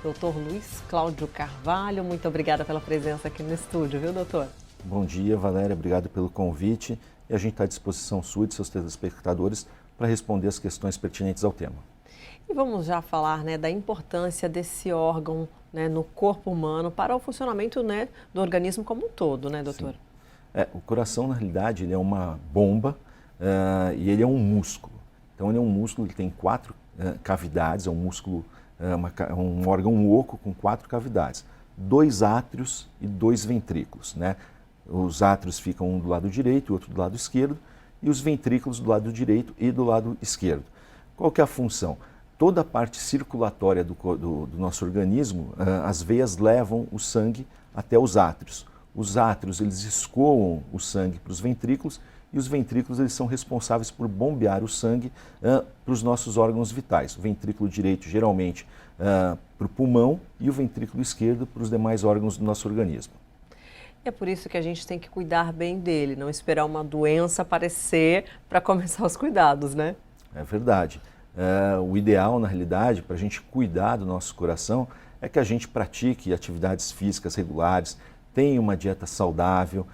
Doutor Luiz Cláudio Carvalho, muito obrigada pela presença aqui no estúdio, viu, doutor? Bom dia, Valéria, obrigado pelo convite e a gente está à disposição sua e de seus telespectadores para responder as questões pertinentes ao tema. E vamos já falar, da importância desse órgão, no corpo humano para o funcionamento, do organismo como um todo, doutor? Sim. O coração, na realidade, ele é uma bomba e ele é um músculo. Então, ele é um músculo, ele tem 4 cavidades, é um músculo, um órgão oco com 4 cavidades, 2 átrios e 2 ventrículos, Os átrios ficam um do lado direito e outro do lado esquerdo, e os ventrículos do lado direito e do lado esquerdo. Qual que é a função? Toda a parte circulatória do nosso organismo, as veias levam o sangue até os átrios. Os átrios, eles escoam o sangue para os ventrículos, e os ventrículos eles são responsáveis por bombear o sangue para os nossos órgãos vitais. O ventrículo direito, geralmente, para o pulmão, e o ventrículo esquerdo para os demais órgãos do nosso organismo. É por isso que a gente tem que cuidar bem dele, não esperar uma doença aparecer para começar os cuidados, né? É verdade. O ideal, na realidade, para a gente cuidar do nosso coração, é que a gente pratique atividades físicas regulares, tenha uma dieta saudável,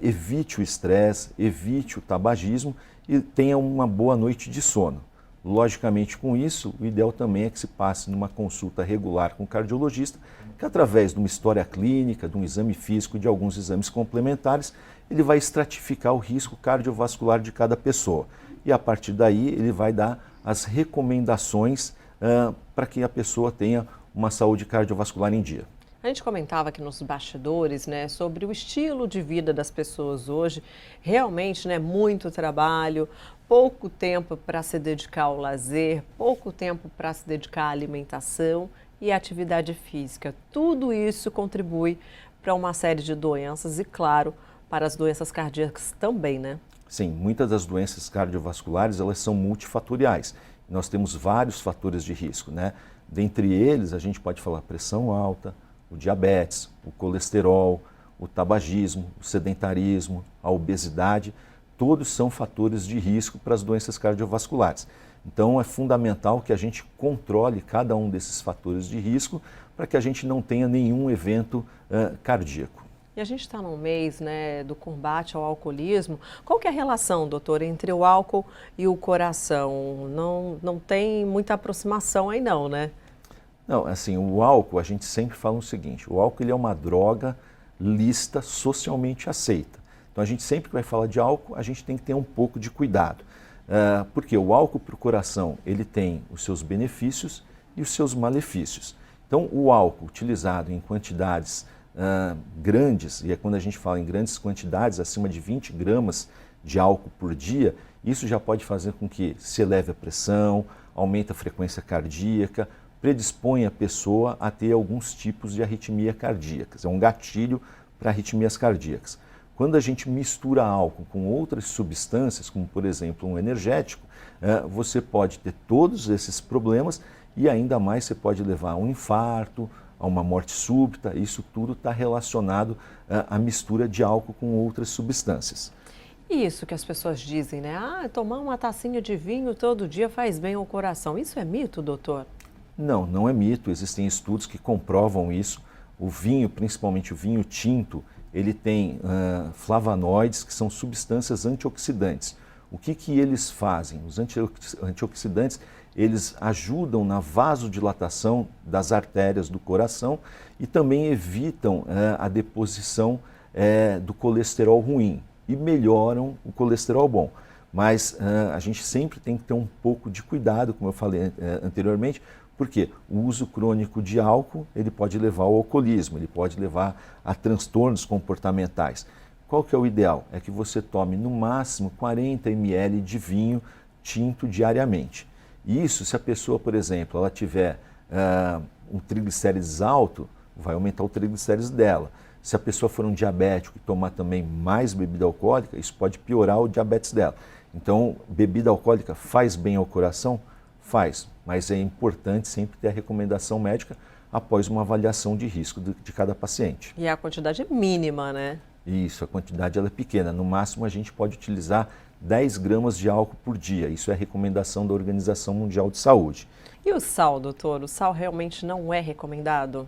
evite o estresse, evite o tabagismo e tenha uma boa noite de sono. Logicamente, com isso, o ideal também é que se passe numa consulta regular com o cardiologista, que através de uma história clínica, de um exame físico, de alguns exames complementares, ele vai estratificar o risco cardiovascular de cada pessoa. E a partir daí, ele vai dar as recomendações para que a pessoa tenha uma saúde cardiovascular em dia. A gente comentava aqui nos bastidores, sobre o estilo de vida das pessoas hoje. Realmente, muito trabalho, pouco tempo para se dedicar ao lazer, pouco tempo para se dedicar à alimentação e à atividade física. Tudo isso contribui para uma série de doenças e, claro, para as doenças cardíacas também, né? Sim, muitas das doenças cardiovasculares, elas são multifatoriais. Nós temos vários fatores de risco, Dentre eles, a gente pode falar pressão alta, o diabetes, o colesterol, o tabagismo, o sedentarismo, a obesidade, todos são fatores de risco para as doenças cardiovasculares. Então é fundamental que a gente controle cada um desses fatores de risco para que a gente não tenha nenhum evento cardíaco. E a gente está num mês do combate ao alcoolismo. Qual que é a relação, doutor, entre o álcool e o coração? Não tem muita aproximação aí não, né? Não, assim, o álcool, a gente sempre fala o seguinte, o álcool ele é uma droga lícita, socialmente aceita. Então a gente sempre que vai falar de álcool, a gente tem que ter um pouco de cuidado. Porque o álcool para o coração, ele tem os seus benefícios e os seus malefícios. Então o álcool utilizado em quantidades grandes, e é quando a gente fala em grandes quantidades, acima de 20 gramas de álcool por dia, isso já pode fazer com que se eleve a pressão, aumente a frequência cardíaca, predispõe a pessoa a ter alguns tipos de arritmia cardíacas. É um gatilho para arritmias cardíacas. Quando a gente mistura álcool com outras substâncias, como por exemplo um energético, você pode ter todos esses problemas e ainda mais você pode levar a um infarto, a uma morte súbita. Isso tudo está relacionado à mistura de álcool com outras substâncias. E isso que as pessoas dizem, tomar uma tacinha de vinho todo dia faz bem ao coração. Isso é mito, doutor? Não, não é mito. Existem estudos que comprovam isso. O vinho, principalmente o vinho tinto, ele tem flavonoides, que são substâncias antioxidantes. O que eles fazem? Os antioxidantes, eles ajudam na vasodilatação das artérias do coração e também evitam a deposição do colesterol ruim e melhoram o colesterol bom. Mas a gente sempre tem que ter um pouco de cuidado, como eu falei anteriormente, porque o uso crônico de álcool ele pode levar ao alcoolismo, ele pode levar a transtornos comportamentais. Qual que é o ideal? É que você tome no máximo 40 ml de vinho tinto diariamente. E isso, se a pessoa, por exemplo, ela tiver um triglicérides alto, vai aumentar o triglicérides dela. Se a pessoa for um diabético e tomar também mais bebida alcoólica, isso pode piorar o diabetes dela. Então, bebida alcoólica faz bem ao coração? Faz, mas é importante sempre ter a recomendação médica após uma avaliação de risco de cada paciente. E a quantidade é mínima, né? Isso, a quantidade ela é pequena. No máximo a gente pode utilizar 10 gramas de álcool por dia. Isso é a recomendação da Organização Mundial de Saúde. E o sal, doutor? O sal realmente não é recomendado?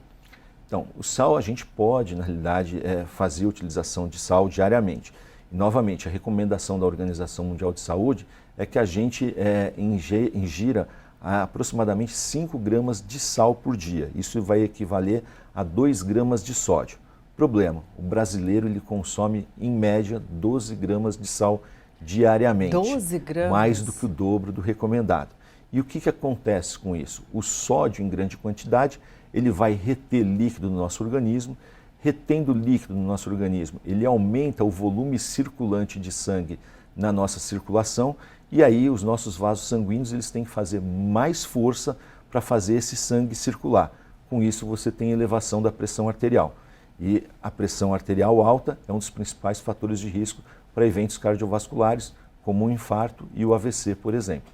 Então, o sal a gente pode, na realidade, fazer a utilização de sal diariamente. E, novamente, a recomendação da Organização Mundial de Saúde é que a gente ingira aproximadamente 5 gramas de sal por dia. Isso vai equivaler a 2 gramas de sódio. Problema, o brasileiro ele consome, em média, 12 gramas de sal diariamente. 12 gramas? Mais do que o dobro do recomendado. E o que acontece com isso? O sódio, em grande quantidade, ele vai reter líquido no nosso organismo. Retendo líquido no nosso organismo, ele aumenta o volume circulante de sangue na nossa circulação e aí os nossos vasos sanguíneos eles têm que fazer mais força para fazer esse sangue circular. Com isso você tem elevação da pressão arterial. E a pressão arterial alta é um dos principais fatores de risco para eventos cardiovasculares, como o infarto e o AVC, por exemplo.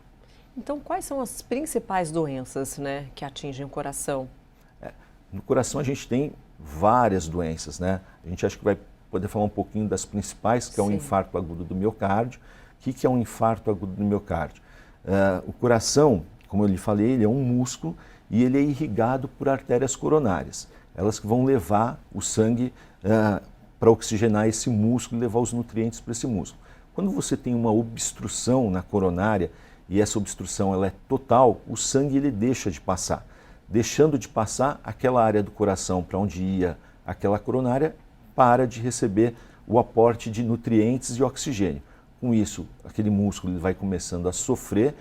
Então, quais são as principais doenças, né, que atingem o coração? No coração a gente tem várias doenças, né? A gente acha que vai poder falar um pouquinho das principais, que é o infarto agudo do miocárdio. O que é um infarto agudo do miocárdio? O coração, como eu lhe falei, ele é um músculo e ele é irrigado por artérias coronárias. Elas que vão levar o sangue para oxigenar esse músculo e levar os nutrientes para esse músculo. Quando você tem uma obstrução na coronária e essa obstrução ela é total, o sangue ele deixa de passar. Deixando de passar, aquela área do coração para onde ia aquela coronária para de receber o aporte de nutrientes e oxigênio. Com isso, aquele músculo ele vai começando a sofrer,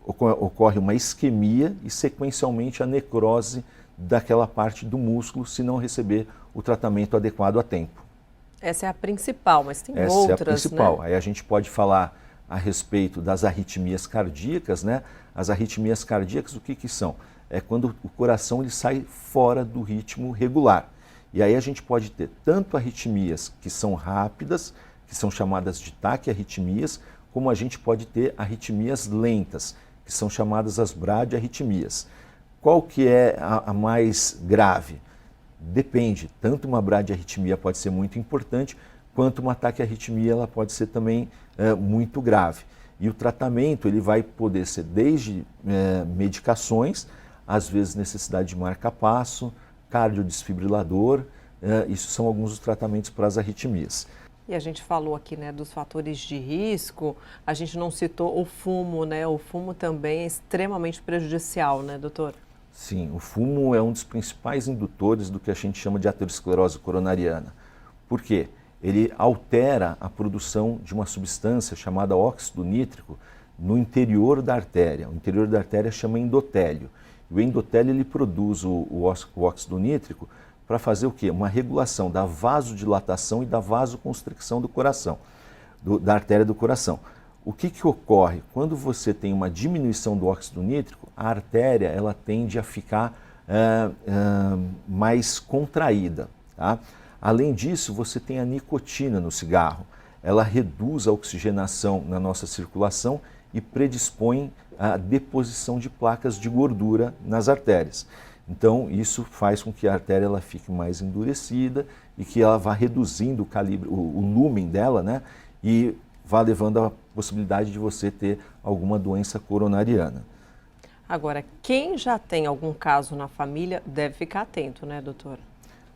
ocorre uma isquemia e sequencialmente a necrose daquela parte do músculo se não receber o tratamento adequado a tempo. Essa é a principal, mas tem outras, Essa é a principal. né? Aí a gente pode falar a respeito das arritmias cardíacas, né? As arritmias cardíacas, o que são? É quando o coração ele sai fora do ritmo regular. E aí a gente pode ter tanto arritmias que são rápidas, que são chamadas de taquiarritmias, como a gente pode ter arritmias lentas, que são chamadas as bradiarritmias. Qual que é a mais grave? Depende, tanto uma bradiarritmia pode ser muito importante, quanto uma taquiarritmia ela pode ser também muito grave. E o tratamento ele vai poder ser desde medicações, às vezes necessidade de marca-passo, cardiodesfibrilador, isso são alguns dos tratamentos para as arritmias. E a gente falou aqui, né, dos fatores de risco, a gente não citou o fumo, né? O fumo também é extremamente prejudicial, né, doutor? Sim, o fumo é um dos principais indutores do que a gente chama de aterosclerose coronariana. Por quê? Ele altera a produção de uma substância chamada óxido nítrico no interior da artéria. O interior da artéria chama endotélio. O endotélio ele produz o óxido nítrico para fazer o quê? Uma regulação da vasodilatação e da vasoconstricção do coração, da artéria do coração. O que ocorre? Quando você tem uma diminuição do óxido nítrico, a artéria ela tende a ficar mais contraída. Tá? Além disso, você tem a nicotina no cigarro. Ela reduz a oxigenação na nossa circulação e predispõe à deposição de placas de gordura nas artérias. Então, isso faz com que a artéria ela fique mais endurecida e que ela vá reduzindo o calibre, o lumen dela, né? E vá levando a possibilidade de você ter alguma doença coronariana. Agora, quem já tem algum caso na família deve ficar atento, né, doutor?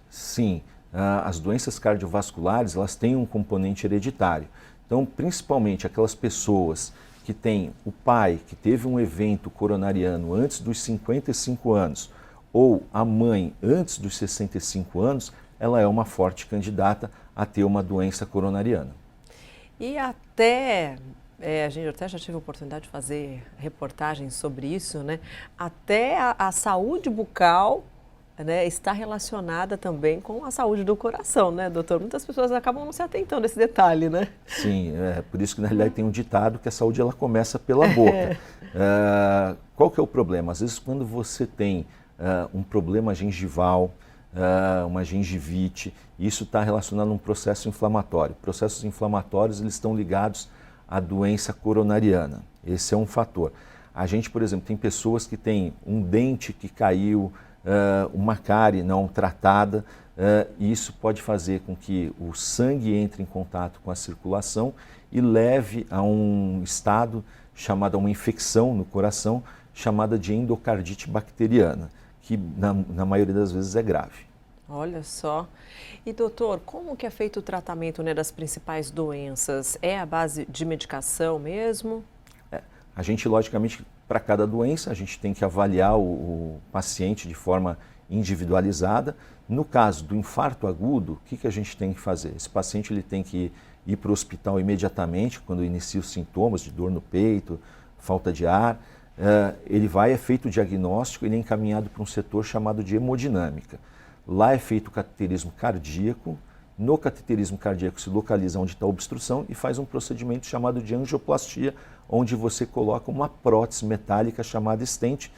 Sim, as doenças cardiovasculares elas têm um componente hereditário. Então, principalmente aquelas pessoas que têm o pai que teve um evento coronariano antes dos 55 anos ou a mãe antes dos 65 anos, ela é uma forte candidata a ter uma doença coronariana. E até, a gente até já tive a oportunidade de fazer reportagens sobre isso, né? Até a saúde bucal, né, está relacionada também com a saúde do coração, né, doutor? Muitas pessoas acabam não se atentando a esse detalhe, né? Sim, por isso que na realidade tem um ditado que a saúde ela começa pela boca. Qual que é o problema? Às vezes quando você tem um problema gengival, uma gengivite, isso está relacionado a um processo inflamatório. Processos inflamatórios eles estão ligados à doença coronariana. Esse é um fator. A gente, por exemplo, tem pessoas que têm um dente que caiu, uma cárie não tratada, e isso pode fazer com que o sangue entre em contato com a circulação e leve a um estado chamado, a uma infecção no coração, chamada de endocardite bacteriana, que na maioria das vezes é grave. Olha só. E doutor, como que é feito o tratamento, né, das principais doenças? É a base de medicação mesmo? A gente, logicamente, para cada doença, a gente tem que avaliar o paciente de forma individualizada. No caso do infarto agudo, o que a gente tem que fazer? Esse paciente ele tem que ir para o hospital imediatamente, quando inicia os sintomas de dor no peito, falta de ar. Ele vai, é feito o diagnóstico, ele é encaminhado para um setor chamado de hemodinâmica. Lá é feito o cateterismo cardíaco. No cateterismo cardíaco se localiza onde está a obstrução e faz um procedimento chamado de angioplastia, onde você coloca uma prótese metálica chamada stent,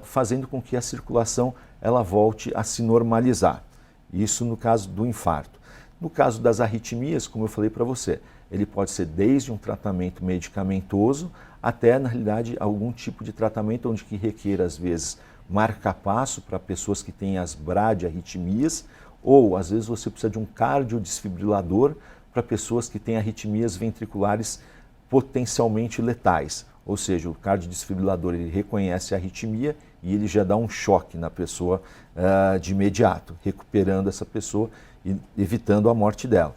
fazendo com que a circulação ela volte a se normalizar. Isso no caso do infarto. No caso das arritmias, como eu falei para você, ele pode ser desde um tratamento medicamentoso até, na realidade, algum tipo de tratamento onde que requer, às vezes, marca-passo para pessoas que têm as bradiarritmias, ou às vezes você precisa de um cardiodesfibrilador para pessoas que têm arritmias ventriculares potencialmente letais. Ou seja, o cardiodesfibrilador ele reconhece a arritmia e ele já dá um choque na pessoa de imediato, recuperando essa pessoa e evitando a morte dela.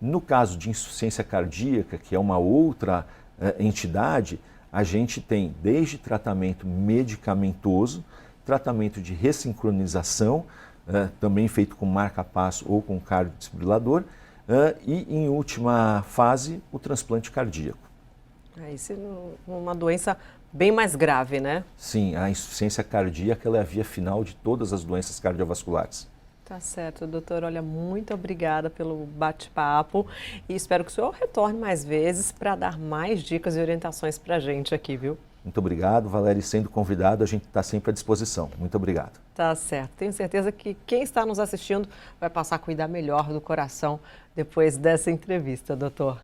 No caso de insuficiência cardíaca, que é uma outra entidade, a gente tem desde tratamento medicamentoso, tratamento de ressincronização, também feito com marca-passo ou com cardiodesfibrilador, e em última fase o transplante cardíaco. Isso é uma doença bem mais grave, né? Sim, a insuficiência cardíaca ela é a via final de todas as doenças cardiovasculares. Tá certo, doutor. Olha, muito obrigada pelo bate-papo e espero que o senhor retorne mais vezes para dar mais dicas e orientações para a gente aqui, viu? Muito obrigado, Valéria. E sendo convidado, a gente está sempre à disposição. Muito obrigado. Tá certo. Tenho certeza que quem está nos assistindo vai passar a cuidar melhor do coração depois dessa entrevista, doutor.